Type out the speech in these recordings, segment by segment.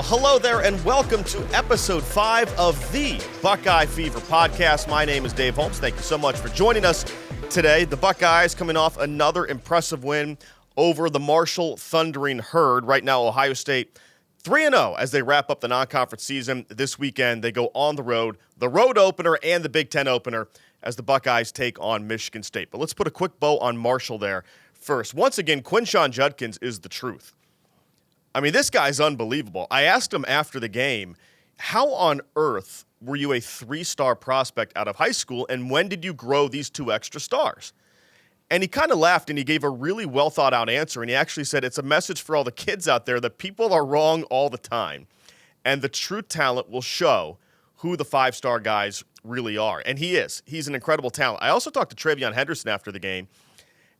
hello there, and welcome to episode 5 of the Buckeye Fever podcast. My name is Dave Holmes. Thank you so much for joining us today. The Buckeyes coming off another impressive win over the Marshall Thundering Herd. Right now, Ohio State 3-0 as they wrap up the non-conference season. This weekend, they go on the road opener and the Big Ten opener as the Buckeyes take on Michigan State. But let's put a quick bow on Marshall there first. Once again, Quinshon Judkins is the truth. I mean, this guy's unbelievable. I asked him after the game, how on earth were you a 3-star prospect out of high school, and when did you grow these 2 extra stars? And he kind of laughed, and he gave a really well-thought-out answer, and he actually said, it's a message for all the kids out there that people are wrong all the time, and the true talent will show who the 5-star guys really are. And he is. He's an incredible talent. I also talked to Travion Henderson after the game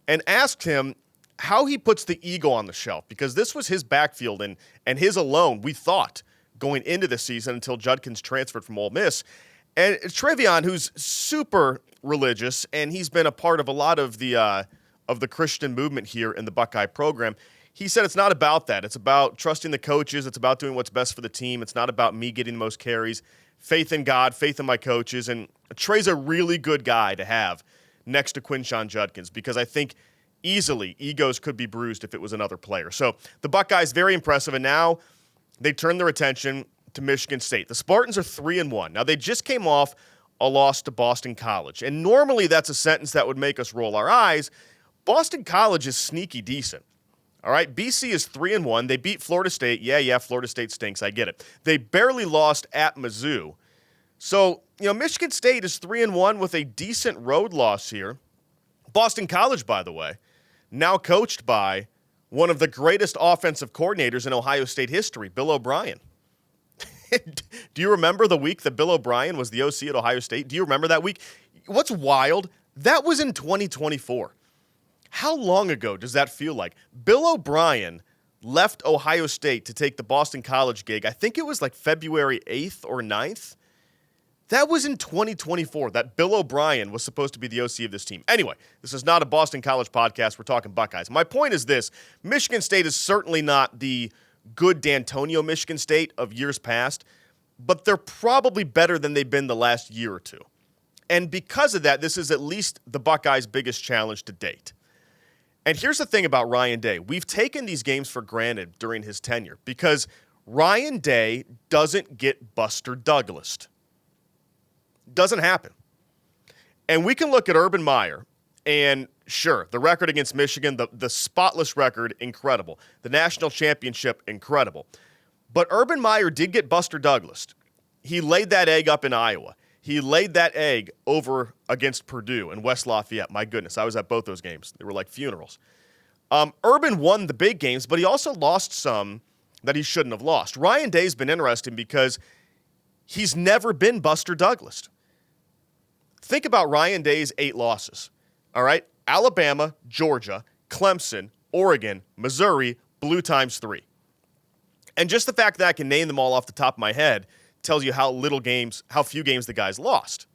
and asked him how he puts the ego on the shelf, because this was his backfield and his alone, we thought, going into the season until Judkins transferred from Ole Miss. And Travion, who's super religious, and he's been a part of a lot of the Christian movement here in the Buckeye program, he said it's not about that. It's about trusting the coaches. It's about doing what's best for the team. It's not about me getting the most carries. Faith in God, faith in my coaches. And Trey's a really good guy to have next to Quinshon Judkins, because I think easily egos could be bruised if it was another player. So the Buckeyes, very impressive, and now they turn their attention to Michigan State. The Spartans are 3-1. Now, they just came off a loss to Boston College, and normally that's a sentence that would make us roll our eyes. Boston College is sneaky decent. All right, BC is 3-1. They beat Florida State. Yeah, Florida State stinks. I get it. They barely lost at Mizzou. So, Michigan State is 3-1 with a decent road loss here. Boston College, by the way, now coached by one of the greatest offensive coordinators in Ohio State history, Bill O'Brien. Do you remember the week that Bill O'Brien was the OC at Ohio State? Do you remember that week? What's wild? That was in 2024. How long ago does that feel like? Bill O'Brien left Ohio State to take the Boston College gig. I think it was like February 8th or 9th. That was in 2024 that Bill O'Brien was supposed to be the OC of this team. Anyway, this is not a Boston College podcast. We're talking Buckeyes. My point is this. Michigan State is certainly not the good D'Antonio Michigan State of years past, but they're probably better than they've been the last year or two. And because of that, this is at least the Buckeyes' biggest challenge to date. And here's the thing about Ryan Day. We've taken these games for granted during his tenure because Ryan Day doesn't get Buster Douglas'd. Doesn't happen. And we can look at Urban Meyer, and sure, the record against Michigan, the spotless record, incredible. The national championship, incredible. But Urban Meyer did get Buster Douglas'd. He laid that egg up in Iowa. He laid that egg over against Purdue and West Lafayette. My goodness, I was at both those games. They were like funerals. Urban won the big games, but he also lost some that he shouldn't have lost. Ryan Day's been interesting because he's never been Buster Douglas'd. Think about Ryan Day's 8 losses, all right? Alabama, Georgia, Clemson, Oregon, Missouri, blue times 3. And just the fact that I can name them all off the top of my head tells you how few games the guy's lost.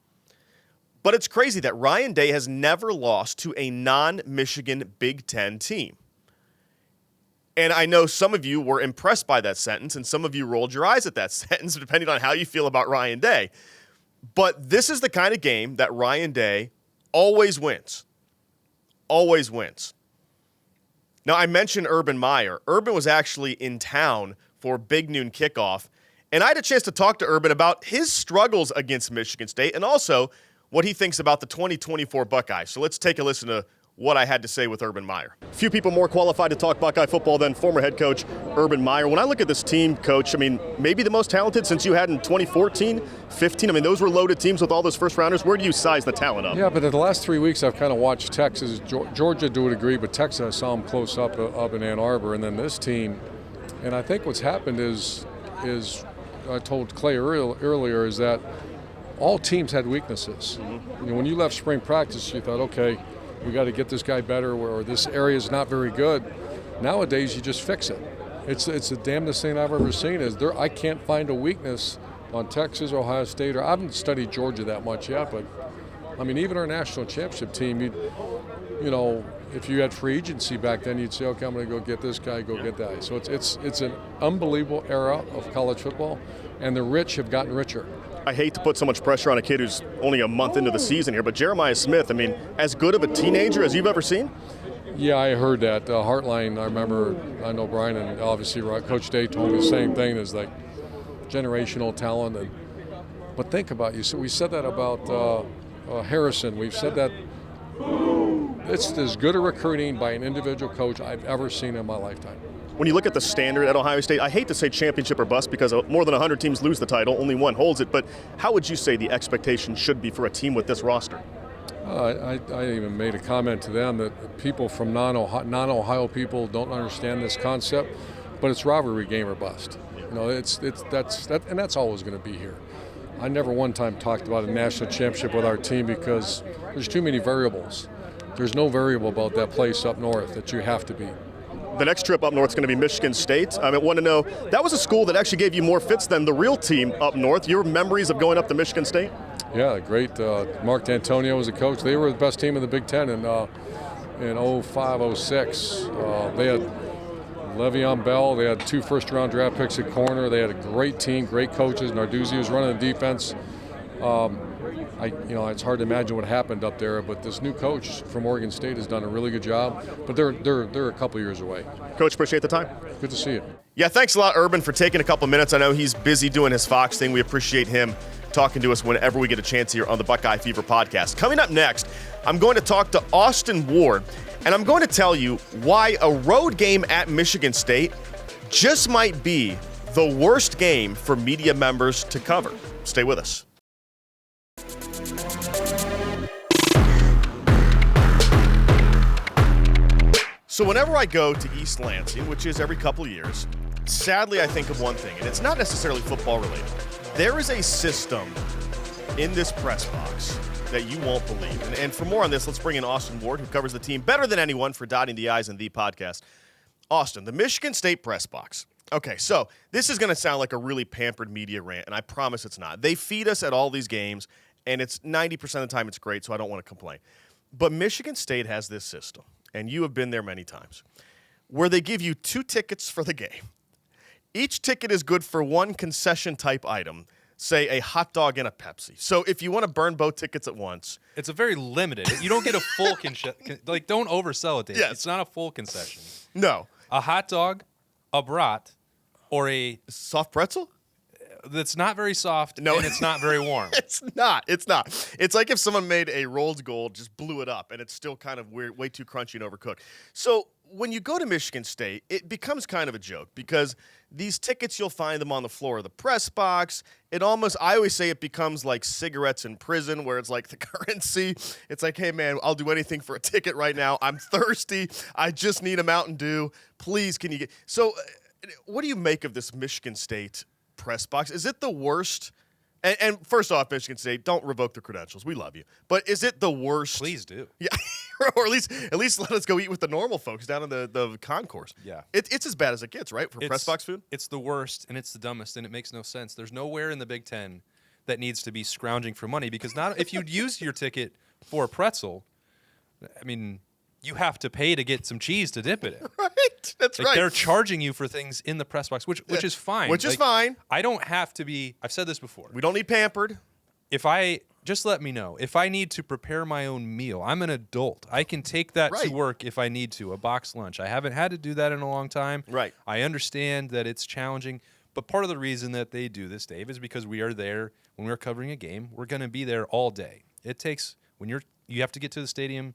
But it's crazy that Ryan Day has never lost to a non-Michigan Big Ten team. And I know some of you were impressed by that sentence, and some of you rolled your eyes at that sentence, depending on how you feel about Ryan Day. But this is the kind of game that Ryan Day always wins. Always wins. Now, I mentioned Urban Meyer. Urban was actually in town for Big Noon Kickoff, and I had a chance to talk to Urban about his struggles against Michigan State and also what he thinks about the 2024 Buckeyes. So let's take a listen to what I had to say with Urban Meyer. Few people more qualified to talk Buckeye football than former head coach Urban Meyer. When I look at this team, Coach, I mean, maybe the most talented since you had in 2014, 15. I mean, those were loaded teams with all those first-rounders. Where do you size the talent up? Yeah, but in the last 3 weeks, I've kind of watched Texas. Georgia to a degree, but Texas, I saw them close up in Ann Arbor. And then this team, and I think what's happened is I told Clay earlier, is that all teams had weaknesses. Mm-hmm. When you left spring practice, you thought, okay, we got to get this guy better, or this area is not very good. Nowadays, you just fix it. It's the damnedest thing I've ever seen. I can't find a weakness on Texas, Ohio State, or I haven't studied Georgia that much yet, but I mean, even our national championship team, you know, if you had free agency back then, you'd say, okay, I'm going to go get this guy, go get that guy. So it's an unbelievable era of college football, and the rich have gotten richer. I hate to put so much pressure on a kid who's only a month into the season here, but Jeremiah Smith, I mean, as good of a teenager as you've ever seen? Yeah, I heard that. Heartline, I know Brian and obviously Coach Day told me the same thing. There's like generational talent. But think about you. So we said that about Harrison. We've said that it's as good a recruiting by an individual coach I've ever seen in my lifetime. When you look at the standard at Ohio State, I hate to say championship or bust because more than 100 teams lose the title, only one holds it, but how would you say the expectation should be for a team with this roster? I even made a comment to them that people from non-Ohio people don't understand this concept, but it's rivalry game or bust. You know, that's always going to be here. I never one time talked about a national championship with our team because there's too many variables. There's no variable about that place up north that you have to beat. The next trip up north is going to be Michigan State. I want to know, that was a school that actually gave you more fits than the real team up north. Your memories of going up to Michigan State? Yeah, great. Mark D'Antonio was the coach. They were the best team in the Big Ten in 05, 06. They had Le'Veon Bell. They had 2 first-round draft picks at corner. They had a great team, great coaches. Narduzzi was running the defense. It's hard to imagine what happened up there, but this new coach from Oregon State has done a really good job. But they're a couple years away. Coach, appreciate the time. Good to see you. Yeah, thanks a lot, Urban, for taking a couple minutes. I know he's busy doing his Fox thing. We appreciate him talking to us whenever we get a chance here on the Buckeye Fever podcast. Coming up next, I'm going to talk to Austin Ward, and I'm going to tell you why a road game at Michigan State just might be the worst game for media members to cover. Stay with us. So whenever I go to East Lansing, which is every couple of years, sadly I think of one thing, and it's not necessarily football related. There is a system in this press box that you won't believe. And for more on this, let's bring in Austin Ward, who covers the team better than anyone for Dotting the I's and the podcast. Austin, the Michigan State press box. Okay, so this is going to sound like a really pampered media rant, and I promise it's not. They feed us at all these games, and it's 90% of the time it's great, so I don't want to complain. But Michigan State has this system, and you have been there many times, where they give you 2 tickets for the game. Each ticket is good for one concession-type item, say a hot dog and a Pepsi. So if you want to burn both tickets at once. It's a very limited. You don't get a full concession. Like, don't oversell it, Dave. Yes. It's not a full concession. No. A hot dog, a brat, or a soft pretzel? That's not very soft, no. And it's not very warm. It's not. It's like if someone made a rolled gold, just blew it up, and it's still kind of weird, way too crunchy and overcooked. So when you go to Michigan State, it becomes kind of a joke because these tickets, you'll find them on the floor of the press box. I always say it becomes like cigarettes in prison where it's like the currency. It's like, hey, man, I'll do anything for a ticket right now. I'm thirsty. I just need a Mountain Dew. Please, can you get... So what do you make of this Michigan State press box? Is it the worst? And first off, Michigan State, don't revoke the credentials. We love you. But is it the worst? Please do. Yeah. Or at least let us go eat with the normal folks down in the concourse. Yeah. It's as bad as it gets, right, for press box food? It's the worst, and it's the dumbest, and it makes no sense. There's nowhere in the Big Ten that needs to be scrounging for money because not if you'd use your ticket for a pretzel, I mean, you have to pay to get some cheese to dip it in. Right. That's right. They're charging you for things in the press box, which is fine. Which is fine. I don't have to be. I've said this before. We don't need pampered. Just let me know. If I need to prepare my own meal, I'm an adult. I can take that to work if I need to, a box lunch. I haven't had to do that in a long time. Right. I understand that it's challenging, but part of the reason that they do this, Dave, is because we are there when we're covering a game. We're going to be there all day. It takes you have to get to the stadium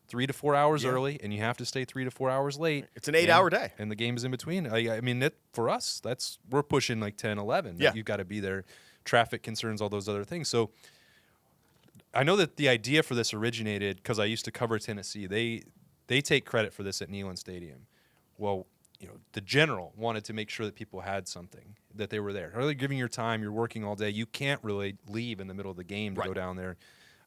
3 to 4 hours early, and you have to stay 3 to 4 hours late. It's an 8-hour day. And the game is in between. I mean, for us, we're pushing like 10, 11. Yeah. You've got to be there. Traffic concerns, all those other things. So I know that the idea for this originated because I used to cover Tennessee. They take credit for this at Neyland Stadium. Well, the general wanted to make sure that people had something, that they were there. Really giving your time, you're working all day. You can't really leave in the middle of the game to go down there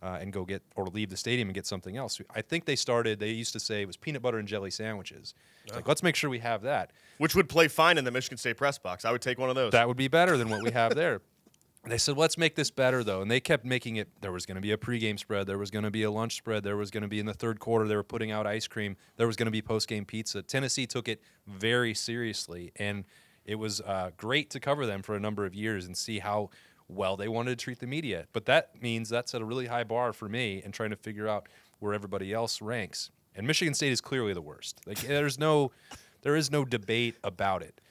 and go get or leave the stadium and get something else. I think they used to say it was peanut butter and jelly sandwiches. Like, let's make sure we have that. Which would play fine in the Michigan State press box. I would take one of those. That would be better than what we have there. They said, let's make this better, though. And they kept making it. There was going to be a pregame spread. There was going to be a lunch spread. There was going to be in the third quarter, they were putting out ice cream. There was going to be postgame pizza. Tennessee took it very seriously. And it was great to cover them for a number of years and see how well they wanted to treat the media. But that means that set a really high bar for me in trying to figure out where everybody else ranks. And Michigan State is clearly the worst. Like, there is no debate about it.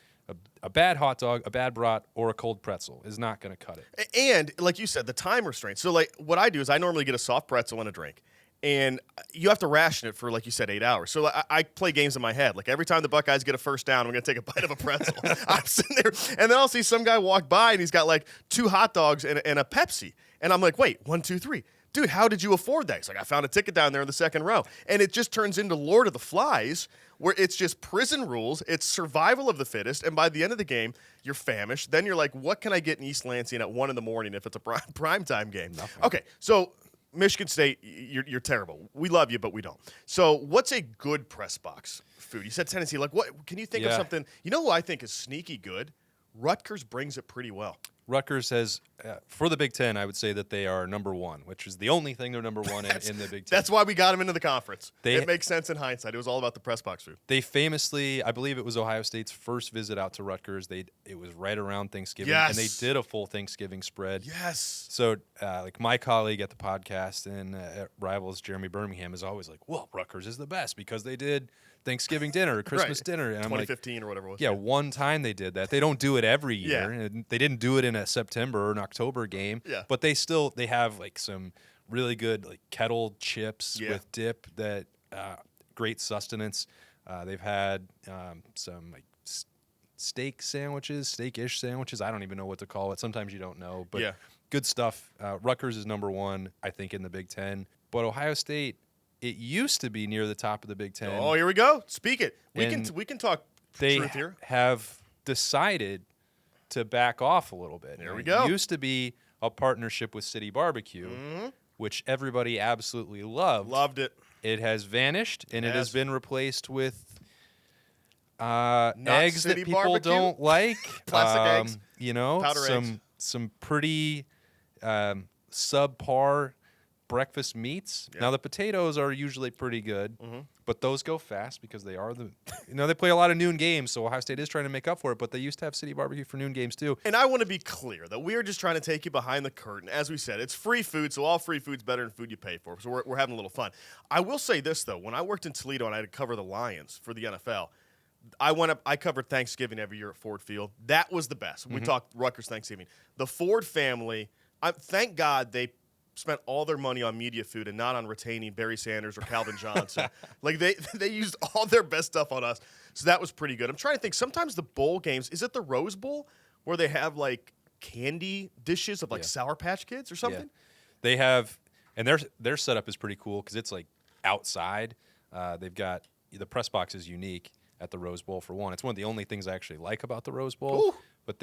A bad hot dog, a bad brat, or a cold pretzel is not going to cut it. And like you said, the time restraint. So like what I do is I normally get a soft pretzel and a drink. And you have to ration it for, like you said, 8 hours. So I play games in my head. Like every time the Buckeyes get a first down, I'm going to take a bite of a pretzel. I'm sitting there, and then I'll see some guy walk by, and he's got like 2 hot dogs and a Pepsi. And I'm like, wait, 1, 2, 3. Dude, how did you afford that? He's like, I found a ticket down there in the second row. And it just turns into Lord of the Flies, where it's just prison rules. It's survival of the fittest. And by the end of the game, you're famished. Then you're like, what can I get in East Lansing at 1 in the morning if it's a primetime game? Nothing. Okay, so Michigan State, you're terrible. We love you, but we don't. So what's a good press box food? You said Tennessee. Like, what can you think of something? You know who I think is sneaky good? Rutgers brings it pretty well. Rutgers has, for the Big Ten, I would say that they are number one, which is the only thing they're number one in the Big Ten. That's why we got them into the conference. It makes sense in hindsight. It was all about the press box food. They famously, I believe it was Ohio State's first visit out to Rutgers. It was right around Thanksgiving, and they did a full Thanksgiving spread. Yes. So, like my colleague at the podcast and at Rivals, Jeremy Birmingham, is always like, well, Rutgers is the best because they did Thanksgiving dinner, Christmas dinner. And 2015 like, or whatever it was. Yeah, one time they did that. They don't do it every year. Yeah. And they didn't do it in a September or an October game. Yeah. But they have like some really good like kettle chips with dip that great sustenance. They've had some like steak sandwiches, steak-ish sandwiches. I don't even know what to call it. Sometimes you don't know. But good stuff. Rutgers is number one, I think, in the Big Ten. But Ohio State, it used to be near the top of the Big Ten. Oh, here we go. Speak it. We can talk truth here. They have decided to back off a little bit. There we go. It used to be a partnership with City Barbecue, which everybody absolutely loved. Loved it. It has vanished, and it has been replaced with Not eggs that City people Barbecue? don't like. Plastic eggs. You know, Powder eggs. some pretty subpar breakfast meats. Yeah. Now the potatoes are usually pretty good, but those go fast because they are they play a lot of noon games, so Ohio State is trying to make up for it, but they used to have City Barbecue for noon games too. And I want to be clear that we are just trying to take you behind the curtain. As we said, it's free food, so all free food's better than food you pay for. So we're having a little fun. I will say this, though. When I worked in Toledo and I had to cover the Lions for the NFL, I covered Thanksgiving every year at Ford Field. That was the best. We talked Rutgers Thanksgiving. The Ford family, thank God they spent all their money on media food and not on retaining Barry Sanders or Calvin Johnson. Like they used all their best stuff on us. So that was pretty good. I'm trying to think. Sometimes the bowl games, is it the Rose Bowl where they have like candy dishes of like Sour Patch Kids or something? Yeah. They have, and their setup is pretty cool because it's like outside. They've got the press box is unique at the Rose Bowl for one. It's one of the only things I actually like about the Rose Bowl. Ooh. But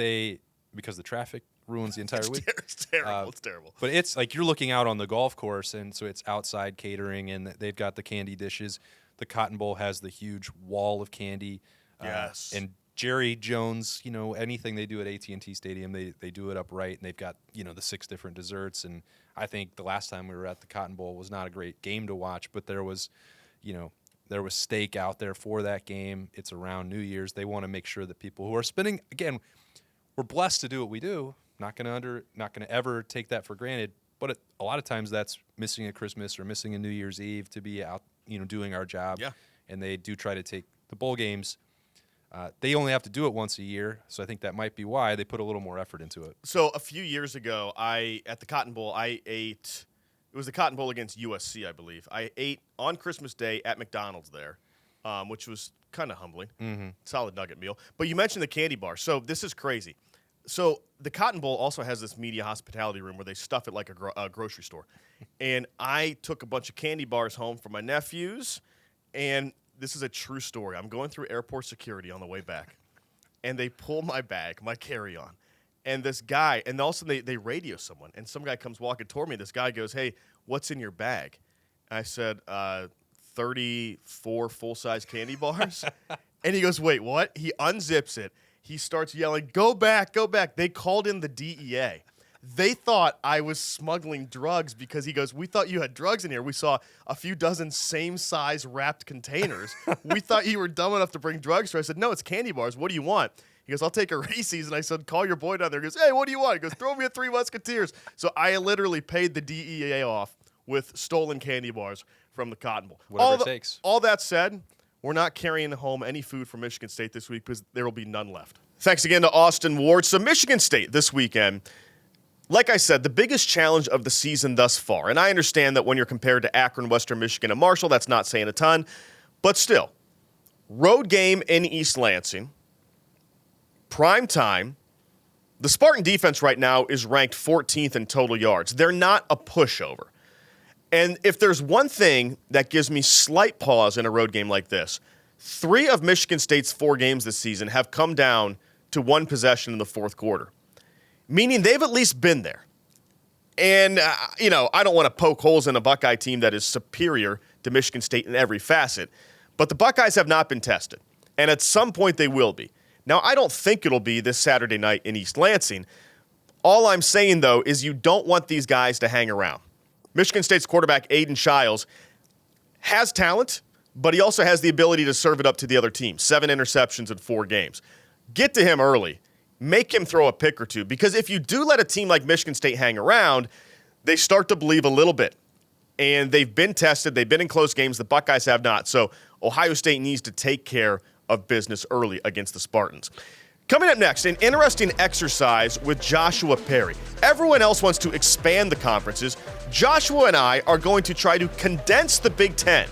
because the traffic ruins the entire week. It's terrible. It's terrible. But it's like you're looking out on the golf course, and so it's outside catering, and they've got the candy dishes. The Cotton Bowl has the huge wall of candy. Yes. And Jerry Jones, anything they do at AT&T Stadium, they do it upright, and they've got, the 6 different desserts. And I think the last time we were at the Cotton Bowl was not a great game to watch, but there was steak out there for that game. It's around New Year's. They want to make sure that people who are spending, again, we're blessed to do what we do. Not gonna ever take that for granted. But a lot of times that's missing a Christmas or missing a New Year's Eve to be out, doing our job. Yeah. And they do try to take the bowl games. They only have to do it once a year, so I think that might be why they put a little more effort into it. So a few years ago, at the Cotton Bowl, I ate. It was the Cotton Bowl against USC, I believe. I ate on Christmas Day at McDonald's there, which was kind of humbling. Solid nugget meal. But you mentioned the candy bar. So this is crazy. So the Cotton Bowl also has this media hospitality room where they stuff it like a grocery store. And I took a bunch of candy bars home for my nephews. And this is a true story. I'm going through airport security on the way back. And they pull my bag, my carry-on. And this guy, and also they radio someone. And some guy comes walking toward me. This guy goes, "Hey, what's in your bag?" I said, 34 full-size candy bars. And he goes, "Wait, what?" He unzips it. He starts yelling, "Go back, go back." They called in the DEA. They thought I was smuggling drugs because he goes, we thought you had drugs in here. We saw a few dozen same-size wrapped containers. We thought you were dumb enough to bring drugs. So I said, no, it's candy bars. What do you want? He goes, I'll take a Reese's. And I said, call your boy down there. He goes, hey, what do you want? He goes, throw me a Three Musketeers. So I literally paid the DEA off with stolen candy bars from the Cotton Bowl. Whatever it takes. All that said, we're not carrying home any food from Michigan State this week because there will be none left. Thanks again to Austin Ward. So Michigan State this weekend, like I said, the biggest challenge of the season thus far. And I understand that when you're compared to Akron, Western Michigan, and Marshall, that's not saying a ton. But still, road game in East Lansing, prime time. The Spartan defense right now is ranked 14th in total yards. They're not a pushover. And if there's one thing that gives me slight pause in a road game like this, 3 of Michigan State's 4 games this season have come down to 1 possession in the fourth quarter, meaning they've at least been there. And, I don't want to poke holes in a Buckeye team that is superior to Michigan State in every facet, but the Buckeyes have not been tested, and at some point they will be. Now, I don't think it'll be this Saturday night in East Lansing. All I'm saying, though, is you don't want these guys to hang around. Michigan State's quarterback, Aiden Shiles, has talent, but he also has the ability to serve it up to the other team. 7 interceptions in 4 games. Get to him early. Make him throw a pick or two, because if you do let a team like Michigan State hang around, they start to believe a little bit. And they've been tested. They've been in close games. The Buckeyes have not. So Ohio State needs to take care of business early against the Spartans. Coming up next, an interesting exercise with Joshua Perry. Everyone else wants to expand the conferences. Joshua and I are going to try to condense the Big Ten.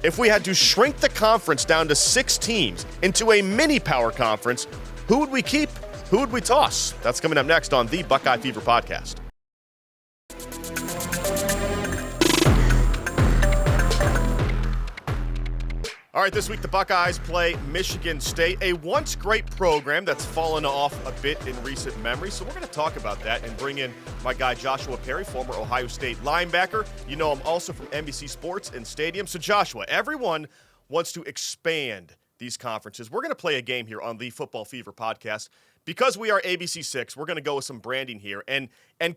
If we had to shrink the conference down to 6 teams into a mini power conference, who would we keep? Who would we toss? That's coming up next on the Buckeye Fever podcast. All right, this week the Buckeyes play Michigan State, a once great program that's fallen off a bit in recent memory. So we're going to talk about that and bring in my guy Joshua Perry, former Ohio State linebacker. You know him also from NBC Sports and Stadium. So Joshua, everyone wants to expand these conferences. We're going to play a game here on the Football Fever podcast. Because we are ABC6, we're going to go with some branding here and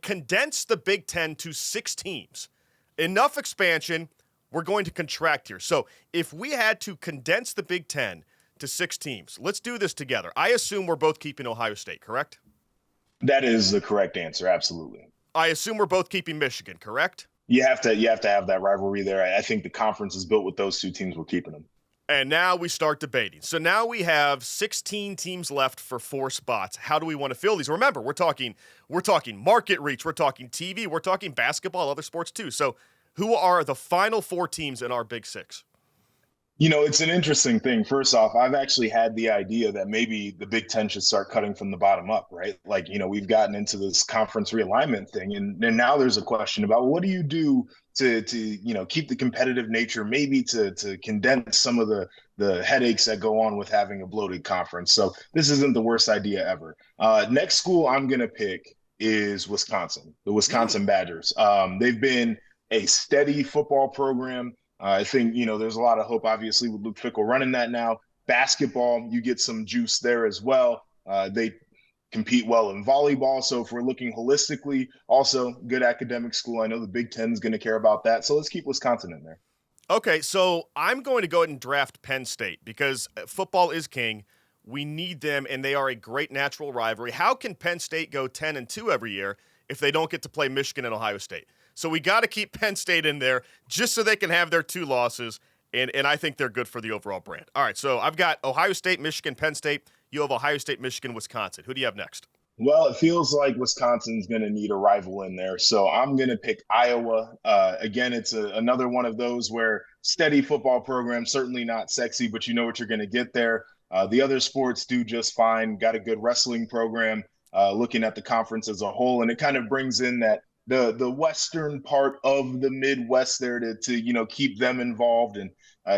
condense the Big Ten to 6 teams. Enough expansion. We're going to contract here. So if we had to condense the Big Ten to 6 teams, let's do this together. I assume we're both keeping Ohio State, correct? That is the correct answer, absolutely. I assume we're both keeping Michigan, correct? You have to have that rivalry there. I think the conference is built with those 2 teams. We're keeping them. And now we start debating. So now we have 16 teams left for 4 spots. How do we want to fill these? Remember, we're talking market reach, we're talking TV, we're talking basketball, other sports too. So who are the final 4 teams in our Big Six? It's an interesting thing. First off, I've actually had the idea that maybe the Big Ten should start cutting from the bottom up, right? Like, we've gotten into this conference realignment thing, and now there's a question about, well, what do you do to keep the competitive nature, maybe to condense some of the headaches that go on with having a bloated conference. So this isn't the worst idea ever. Next school I'm going to pick is Wisconsin, the Wisconsin Badgers. They've been a steady football program. I think, there's a lot of hope, obviously, with Luke Fickell running that now. Basketball, you get some juice there as well. They compete well in volleyball. So if we're looking holistically, also good academic school. I know the Big Ten is going to care about that. So let's keep Wisconsin in there. Okay, so I'm going to go ahead and draft Penn State because football is king. We need them, and they are a great natural rivalry. How can Penn State go 10-2 every year if they don't get to play Michigan and Ohio State? So we got to keep Penn State in there just so they can have their 2 losses, and I think they're good for the overall brand. All right, so I've got Ohio State, Michigan, Penn State. You have Ohio State, Michigan, Wisconsin. Who do you have next? Well, it feels like Wisconsin's going to need a rival in there, so I'm going to pick Iowa. Again, it's another one of those where steady football program, certainly not sexy, but you know what you're going to get there. The other sports do just fine, got a good wrestling program, looking at the conference as a whole, and it kind of brings in that the western part of the Midwest there to keep them involved and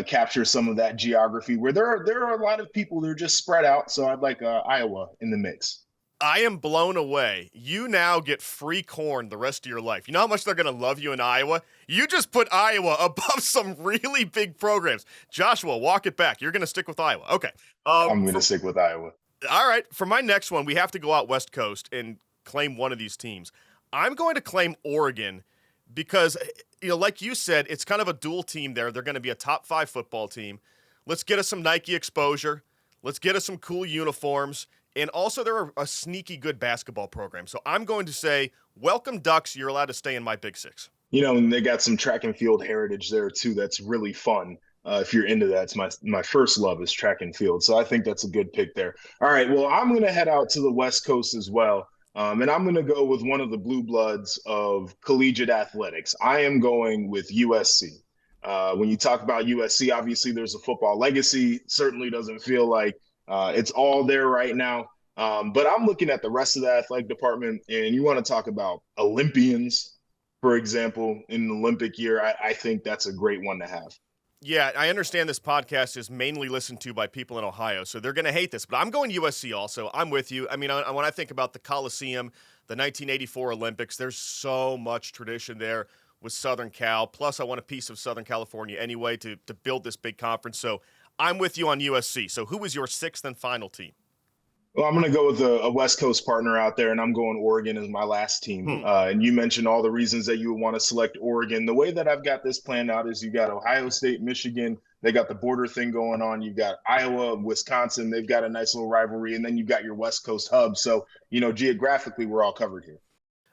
capture some of that geography where there are a lot of people that are just spread out. So I'd like Iowa in the mix. I am blown away. You now get free corn the rest of your life. You know how much they're going to love you in Iowa? You just put Iowa above some really big programs. Joshua, walk it back. You're going to stick with Iowa. Okay. I'm going to stick with Iowa. All right. For my next one, we have to go out West Coast, and claim one of these teams. I'm going to claim Oregon because, like you said, it's kind of a dual team there. They're going to be a top 5 football team. Let's get us some Nike exposure. Let's get us some cool uniforms. And also, they're a sneaky good basketball program. So I'm going to say, welcome, Ducks. You're allowed to stay in my Big Six. And they got some track and field heritage there, too. That's really fun. If you're into that, it's my first love is track and field. So I think that's a good pick there. All right, well, I'm going to head out to the West Coast as well. And I'm going to go with one of the blue bloods of collegiate athletics. I am going with USC. When you talk about USC, obviously there's a football legacy. Certainly doesn't feel like it's all there right now. But I'm looking at the rest of the athletic department, and you want to talk about Olympians, for example, in an Olympic year. I think that's a great one to have. Yeah, I understand this podcast is mainly listened to by people in Ohio, so they're going to hate this. But I'm going USC also. I'm with you. I mean, when I think about the Coliseum, the 1984 Olympics, there's so much tradition there with Southern Cal. Plus, I want a piece of Southern California anyway to build this big conference. So I'm with you on USC. So who is your 6th and final team? Well, I'm going to go with a West Coast partner out there, and I'm going Oregon as my last team. And you mentioned all the reasons that you would want to select Oregon. The way that I've got this planned out is you got Ohio State, Michigan. They got the border thing going on. You've got Iowa, Wisconsin. They've got a nice little rivalry. And then you've got your West Coast hub. So, geographically, we're all covered here.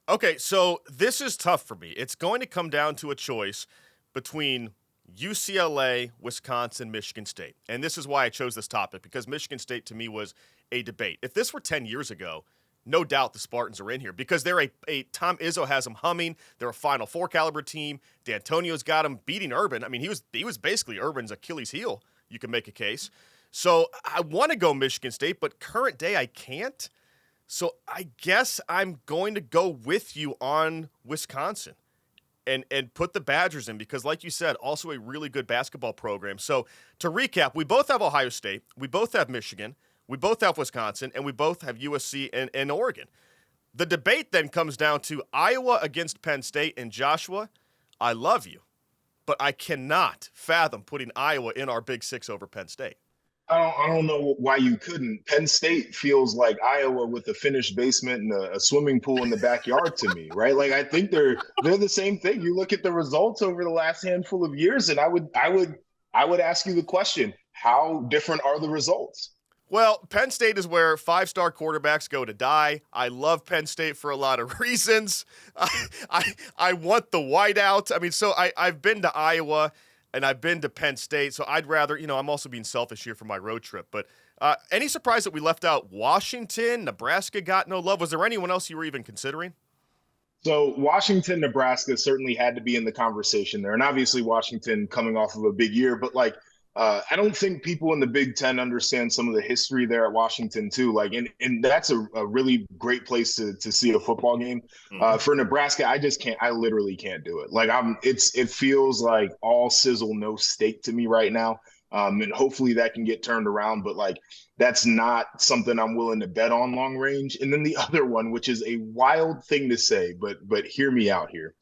Okay, so this is tough for me. It's going to come down to a choice between UCLA, Wisconsin, Michigan State. And this is why I chose this topic, because Michigan State to me was a debate. If this were 10 years ago, no doubt the Spartans are in here because they're a Tom Izzo has them humming. They're a Final Four caliber team. D'Antonio's got them beating Urban. I mean, he was basically Urban's Achilles heel. You can make a case. So I want to go Michigan State, but current day I can't. So I guess I'm going to go with you on Wisconsin and put the Badgers in because, like you said, also a really good basketball program. So to recap, we both have Ohio State. We both have Michigan. We both have Wisconsin, and we both have USC and Oregon. The debate then comes down to Iowa against Penn State. And Joshua, I love you, but I cannot fathom putting Iowa in our Big Six over Penn State. I don't know why you couldn't. Penn State feels like Iowa with a finished basement and a swimming pool in the backyard to me, right? Like I think they're the same thing. You look at the results over the last handful of years, and I would ask you the question: how different are the results? Well, Penn State is where 5-star quarterbacks go to die. I love Penn State for a lot of reasons. I want the whiteout. I mean, so I've been to Iowa and I've been to Penn State, so I'd rather, I'm also being selfish here for my road trip. But any surprise that we left out Washington, Nebraska got no love? Was there anyone else you were even considering? So Washington, Nebraska certainly had to be in the conversation there. And obviously Washington coming off of a big year, but I don't think people in the Big Ten understand some of the history there at Washington too. And that's a really great place to see a football game. For Nebraska, I literally can't do it. It feels like all sizzle, no steak to me right now. And hopefully that can get turned around, but that's not something I'm willing to bet on long range. And then the other one, which is a wild thing to say, but hear me out here.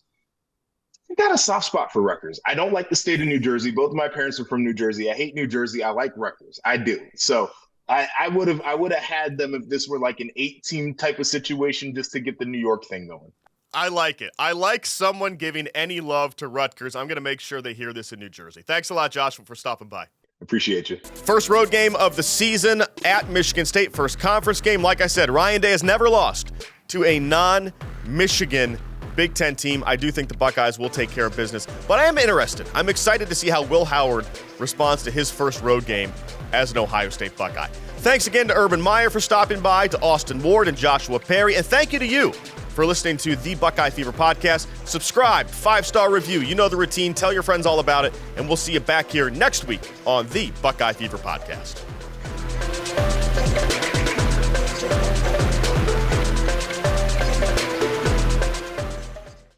I got a soft spot for Rutgers. I don't like the state of New Jersey. Both of my parents are from New Jersey. I hate New Jersey. I like Rutgers. I do. So I would have had them if this were like an 8-team type of situation just to get the New York thing going. I like it. I like someone giving any love to Rutgers. I'm going to make sure they hear this in New Jersey. Thanks a lot, Joshua, for stopping by. Appreciate you. First road game of the season at Michigan State. First conference game. Like I said, Ryan Day has never lost to a non-Michigan Big Ten team. I do think the Buckeyes will take care of business, but I am interested. I'm excited to see how Will Howard responds to his first road game as an Ohio State Buckeye. Thanks again to Urban Meyer for stopping by, to Austin Ward and Joshua Perry, and thank you to you for listening to the Buckeye Fever podcast. Subscribe, 5-star review. You know the routine. Tell your friends all about it, and we'll see you back here next week on the Buckeye Fever podcast.